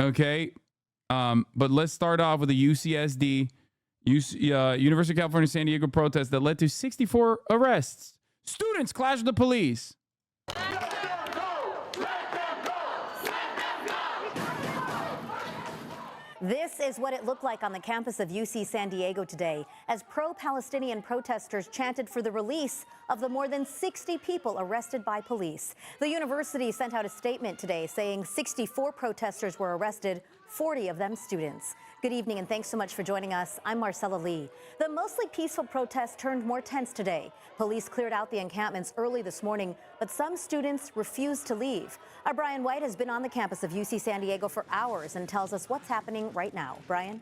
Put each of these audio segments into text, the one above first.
Okay. But let's start off with the UCSD, University of California, San Diego protest that led to 64 arrests. Students clash with the police. This is what it looked like on the campus of UC San Diego today as pro-Palestinian protesters chanted for the release of the more than 60 people arrested by police. The university sent out a statement today saying 64 protesters were arrested, 40 of them students. Good evening and thanks so much for joining us. I'm Marcella Lee. The mostly peaceful protest turned more tense today. Police cleared out the encampments early this morning, but some students refused to leave. Our Brian White has been on the campus of UC San Diego for hours and tells us what's happening right now. Brian?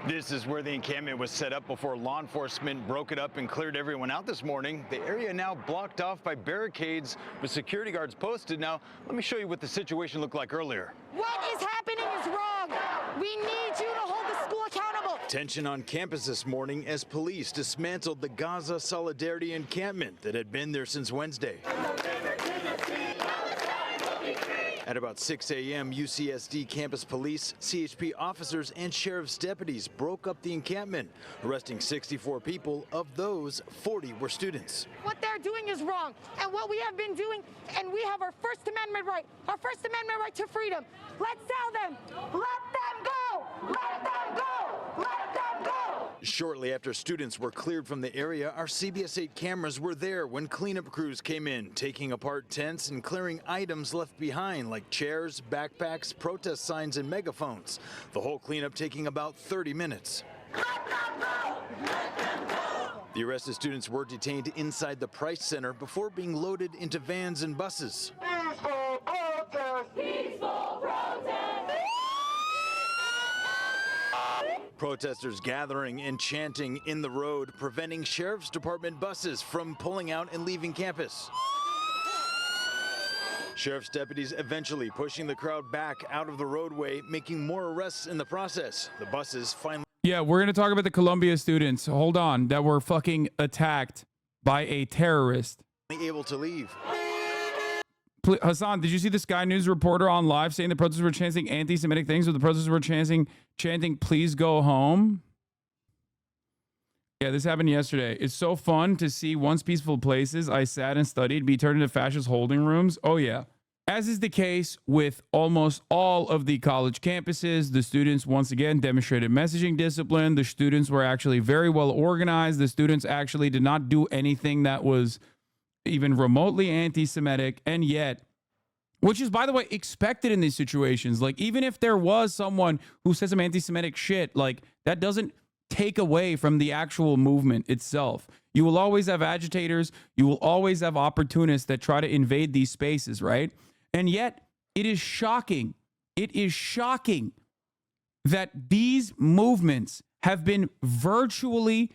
This is where the encampment was set up before law enforcement broke it up and cleared everyone out this morning. The area now blocked off by barricades with security guards posted. Now, let me show you what the situation looked like earlier. What is happening is wrong. We need you to hold the school accountable. Tension on campus this morning as police dismantled the Gaza Solidarity encampment that had been there since Wednesday. At about 6 a.m., UCSD campus police, CHP officers, and sheriff's deputies broke up the encampment, arresting 64 people. Of those, 40 were students. What they're doing is wrong. And what we have been doing, and we have our First Amendment right to freedom. Let's tell them, let them go, let them go, let them go. Shortly after students were cleared from the area, our CBS 8 cameras were there when cleanup crews came in, taking apart tents and clearing items left behind like chairs, backpacks, protest signs, and megaphones. The whole cleanup taking about 30 minutes. Let them go, let them go. The arrested students were detained inside the Price Center before being loaded into vans and buses. Peaceful protest! Peaceful protest! Protesters gathering and chanting in the road, preventing Sheriff's Department buses from pulling out and leaving campus. Sheriff's deputies eventually pushing the crowd back out of the roadway, making more arrests in the process. The buses finally... Yeah, we're going to talk about the Columbia students, hold on, that were fucking attacked by a terrorist. able to leave. Hasan, did you see the Sky News reporter on live saying the protesters were chanting anti-Semitic things, or the protesters were chanting, please go home? Yeah, this happened yesterday. It's so fun to see once peaceful places I sat and studied be turned into fascist holding rooms. Oh, yeah. As is the case with almost all of the college campuses, the students once again demonstrated messaging discipline. The students were actually very well organized. The students actually did not do anything that was even remotely anti-Semitic. And yet, which is, by the way, expected in these situations. Like, even if there was someone who says some anti-Semitic shit, like, that doesn't take away from the actual movement itself. You will always have agitators. You will always have opportunists that try to invade these spaces, right? And yet, it is shocking. It is shocking that these movements have been virtually,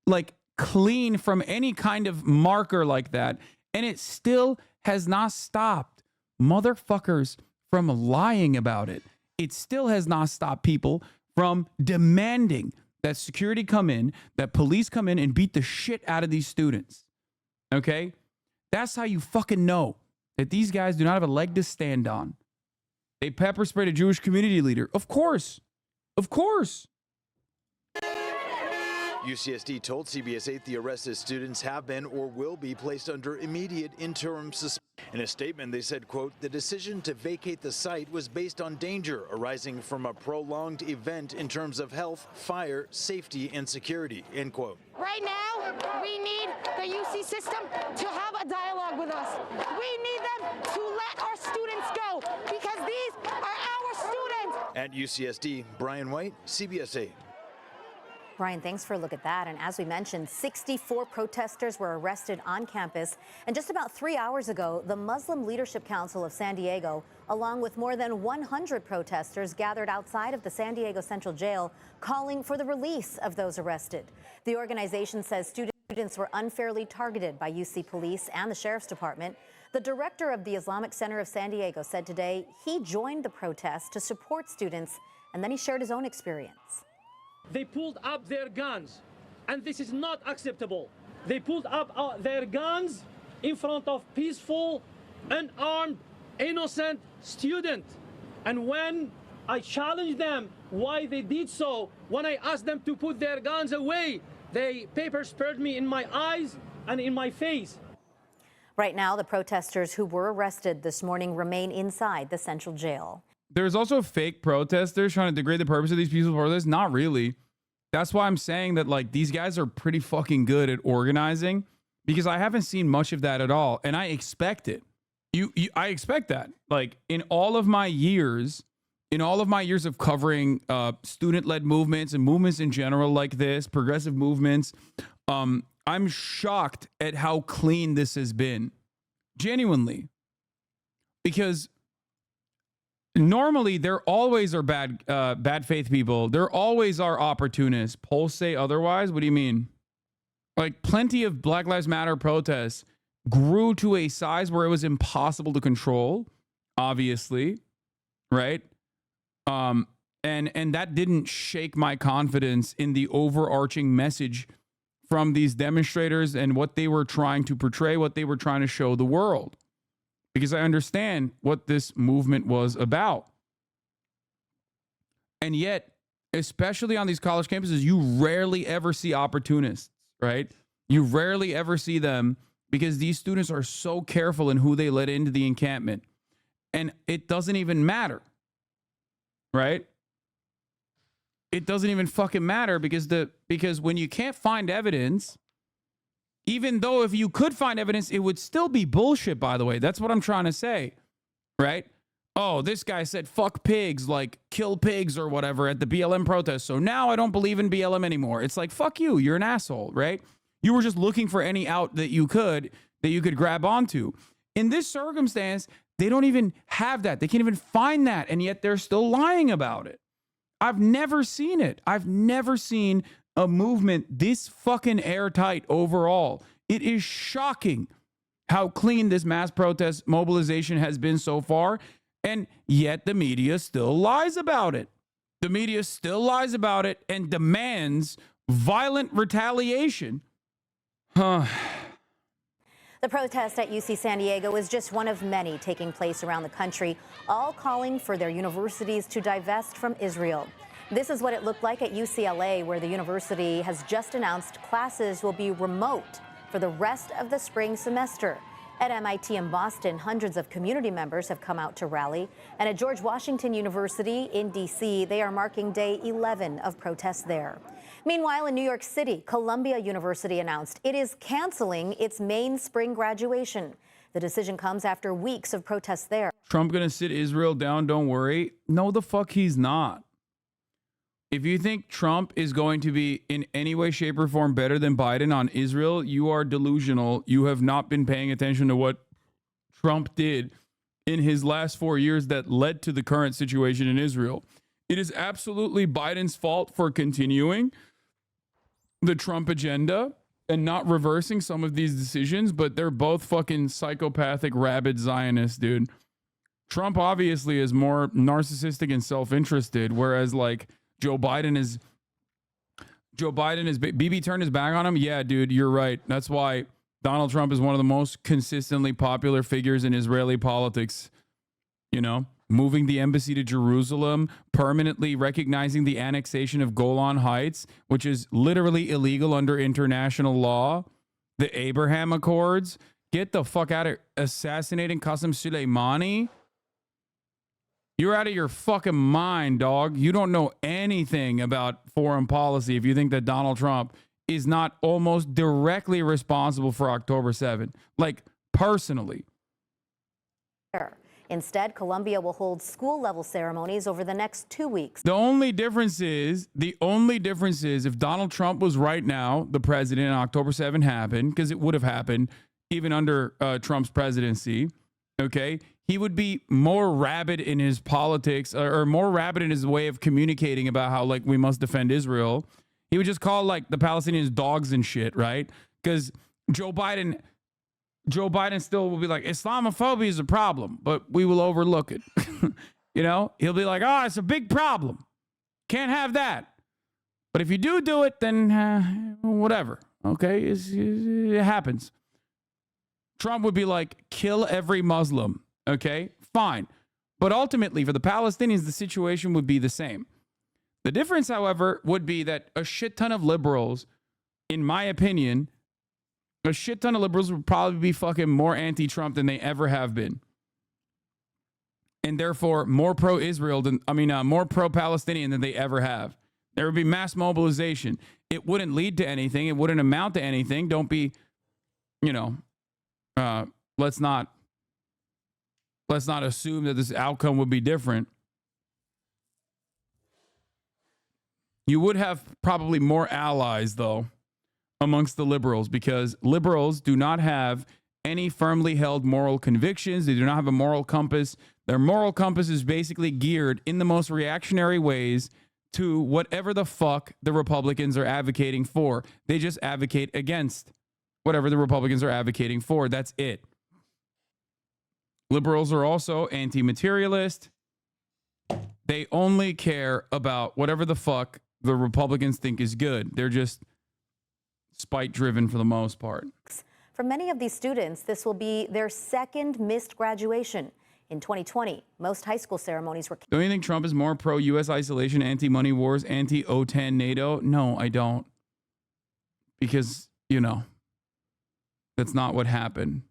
like, clean from any kind of marker like that. And it still has not stopped motherfuckers from lying about it. It still has not stopped people from demanding that security come in, that police come in and beat the shit out of these students. Okay? That's how you fucking know that these guys do not have a leg to stand on. They pepper sprayed a Jewish community leader. Of course. Of course. UCSD told CBS 8 the arrested students have been or will be placed under immediate interim suspension. In a statement, they said, quote, the decision to vacate the site was based on danger arising from a prolonged event in terms of health, fire, safety, and security, end quote. Right now, we need the UC system to have a dialogue with us. We need them to let our students go because these are our students. At UCSD, Brian White, CBS 8. Brian, thanks for a look at that. And as we mentioned, 64 protesters were arrested on campus. And just about 3 hours ago, the Muslim Leadership Council of San Diego, along with more than 100 protesters, gathered outside of the San Diego Central Jail, calling for the release of those arrested. The organization says students were unfairly targeted by UC police and the Sheriff's Department. The director of the Islamic Center of San Diego said today he joined the protest to support students, and then he shared his own experience. They pulled up their guns, and this is not acceptable. They pulled up their guns in front of peaceful, unarmed, innocent students. And when I challenged them why they did so, when I asked them to put their guns away, they paper sprayed me in my eyes and in my face. Right now, the protesters who were arrested this morning remain inside the central jail. There's also fake protesters trying to degrade the purpose of these peaceful protests. Not really. That's why I'm saying that, like, these guys are pretty fucking good at organizing, because I haven't seen much of that at all. And I expect it. I expect that. Like, in all of my years of covering student-led movements and movements in general like this, progressive movements, I'm shocked at how clean this has been. Genuinely. Because normally there always are bad faith people. There always are opportunists. Polls say otherwise. What do you mean? Like, plenty of Black Lives Matter protests grew to a size where it was impossible to control, obviously, right? And that didn't shake my confidence in the overarching message from these demonstrators and what they were trying to portray, what they were trying to show the world. Because I understand what this movement was about. And yet, especially on these college campuses, you rarely ever see opportunists, right? You rarely ever see them, because these students are so careful in who they let into the encampment. And it doesn't even matter, right? It doesn't even fucking matter, because when you can't find evidence, even though if you could find evidence, it would still be bullshit, by the way. That's what I'm trying to say, right? Oh, this guy said fuck pigs, like kill pigs or whatever at the BLM protest, so now I don't believe in BLM anymore. It's like, fuck you, you're an asshole, right? You were just looking for any out that you could grab onto. In this circumstance, they don't even have that. They can't even find that, and yet they're still lying about it. I've never seen it. I've never seen a movement this fucking airtight overall. It is shocking how clean this mass protest mobilization has been so far, and yet the media still lies about it. The media still lies about it and demands violent retaliation. The protest at UC San Diego is just one of many taking place around the country, all calling for their universities to divest from Israel. This is what it looked like at UCLA, where the university has just announced classes will be remote for the rest of the spring semester. At MIT in Boston, hundreds of community members have come out to rally. And at George Washington University in D.C., they are marking day 11 of protests there. Meanwhile, in New York City, Columbia University announced it is canceling its main spring graduation. The decision comes after weeks of protests there. Trump gonna sit Israel down, don't worry. No, the fuck he's not. If you think Trump is going to be in any way, shape, or form better than Biden on Israel, you are delusional. You have not been paying attention to what Trump did in his last 4 years that led to the current situation in Israel. It is absolutely Biden's fault for continuing the Trump agenda and not reversing some of these decisions, but they're both fucking psychopathic, rabid Zionists, dude. Trump obviously is more narcissistic and self-interested, whereas like Joe Biden is BB turned his back on him. Yeah, dude, you're right. That's why Donald Trump is one of the most consistently popular figures in Israeli politics. You know, moving the embassy to Jerusalem, permanently recognizing the annexation of Golan Heights, which is literally illegal under international law, the Abraham Accords. Get the fuck out of assassinating Qasem Soleimani. You're out of your fucking mind, dog. You don't know anything about foreign policy if you think that Donald Trump is not almost directly responsible for October 7th. Like, personally. Instead, Columbia will hold school-level ceremonies over the next 2 weeks. The only difference is if Donald Trump was right now the president and October 7th happened, because it would have happened even under Trump's presidency, okay? He would be more rabid in his politics or more rabid in his way of communicating about how, like, we must defend Israel. He would just call, like, the Palestinians dogs and shit, right? Because Joe Biden still will be like, Islamophobia is a problem, but we will overlook it. You know, he'll be like, oh, it's a big problem. Can't have that. But if you do it, then whatever. Okay, it happens. Trump would be like, kill every Muslim. Okay, fine. But ultimately, for the Palestinians, the situation would be the same. The difference, however, would be that a shit ton of liberals, in my opinion, a shit ton of liberals would probably be fucking more anti-Trump than they ever have been. And therefore, more pro-Israel than, more pro-Palestinian than they ever have. There would be mass mobilization. It wouldn't lead to anything. It wouldn't amount to anything. Don't be, let's not assume that this outcome would be different. You would have probably more allies, though, amongst the liberals, because liberals do not have any firmly held moral convictions. They do not have a moral compass. Their moral compass is basically geared in the most reactionary ways to whatever the fuck the Republicans are advocating for. They just advocate against whatever the Republicans are advocating for. That's it. Liberals are also anti-materialist. They only care about whatever the fuck the Republicans think is good. They're just spite-driven for the most part. For many of these students, this will be their second missed graduation. In 2020, most high school ceremonies were... Don't you think Trump is more pro-U.S. isolation, anti-money wars, anti-OTAN, NATO? No, I don't. Because, that's not what happened.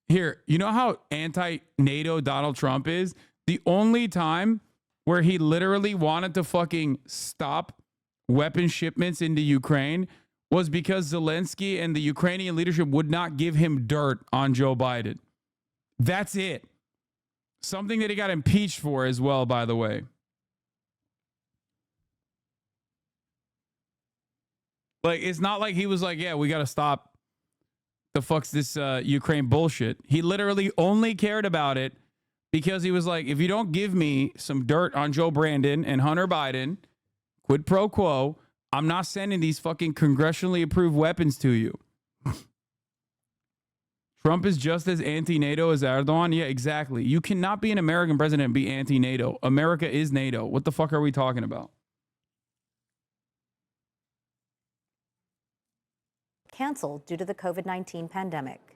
Here, you know how anti-NATO Donald Trump is? The only time where he literally wanted to fucking stop weapon shipments into Ukraine was because Zelensky and the Ukrainian leadership would not give him dirt on Joe Biden. That's it. Something that he got impeached for as well, by the way. Like, it's not like he was like, yeah, we got to stop the fuck's this Ukraine bullshit. He literally only cared about it because he was like, if you don't give me some dirt on Joe Brandon and Hunter Biden, quid pro quo, I'm not sending these fucking congressionally approved weapons to you. Trump is just as anti-NATO as Erdogan. Yeah, exactly. You cannot be an American president and be anti-NATO. America is NATO. What the fuck are we talking about? Canceled due to the COVID-19 pandemic.